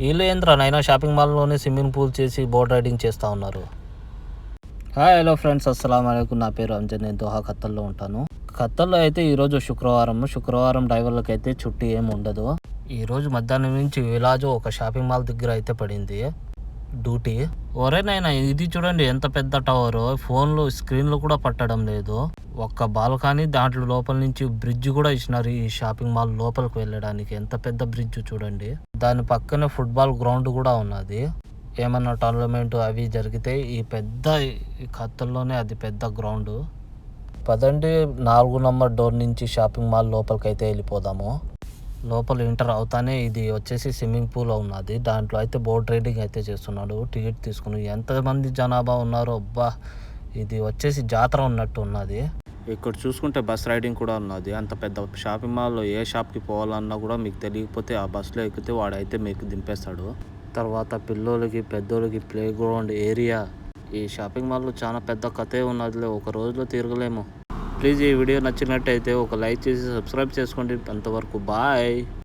వీళ్ళు ఏంద్రా నైనా షాపింగ్ మాల్లోనే స్విమ్మింగ్ పూల్ చేసి బోట్ రైడింగ్ చేస్తూ ఉన్నారు. హాయ్ హలో ఫ్రెండ్స్, అస్సలం అయికు. నా పేరు అంజన్. నేను దోహా ఖత్తర్లో ఉంటాను. ఖత్తర్లో అయితే ఈరోజు శుక్రవారం డ్రైవర్లకు అయితే చుట్టూ ఏమి ఉండదు. ఈరోజు మధ్యాహ్నం నుంచి విలాజు ఒక షాపింగ్ మాల్ దగ్గర అయితే పడింది డ్యూటీ. ఒరేనైనా ఇది చూడండి ఎంత పెద్ద టవర్, ఫోన్లు స్క్రీన్లు కూడా పట్టడం లేదు. ఒక్క బాల్కనీ, దాంట్లో లోపల నుంచి బ్రిడ్జ్ కూడా ఇచ్చినారు ఈ షాపింగ్ మాల్ లోపలికి వెళ్ళడానికి. ఎంత పెద్ద బ్రిడ్జ్ చూడండి. దాని పక్కనే ఫుట్బాల్ గ్రౌండ్ కూడా ఉన్నది. ఏమన్నా టోర్నమెంట్ అవి జరిగితే ఈ ఖత్తర్లోనే అది పెద్ద గ్రౌండ్. పదండి 4 నంబర్ డోర్ నుంచి షాపింగ్ మాల్ లోపలికి అయితే వెళ్ళిపోదాము. లోపల ఎంటర్ అవుతానే ఇది వచ్చేసి స్విమ్మింగ్ పూల్ ఉన్నది. దాంట్లో అయితే బోట్ రైడింగ్ అయితే చేస్తున్నాడు. టికెట్ తీసుకుని ఎంతమంది జనాభా ఉన్నారో అబ్బా, ఇది వచ్చేసి జాతర ఉన్నట్టు ఉన్నది. ఇక్కడ చూసుకుంటే బస్ రైడింగ్ కూడా ఉన్నది. అంత పెద్ద షాపింగ్ మాల్లో ఏ షాప్కి పోవాలన్నా కూడా మీకు తెలియకపోతే ఆ బస్సులో ఎక్కితే వాడైతే మీకు దింపేస్తాడు. తర్వాత పిల్లోళ్ళకి పెద్దోళ్ళకి ప్లే గ్రౌండ్ ఏరియా. ఈ షాపింగ్ మాల్లో చాలా పెద్ద కథే ఉన్నదిలే, ఒక రోజులో తిరగలేము. ప్లీజ్ ఈ వీడియో నచ్చినట్టయితే ఒక లైక్ చేసి సబ్స్క్రైబ్ చేసుకోండి. అంతవరకు బాయ్.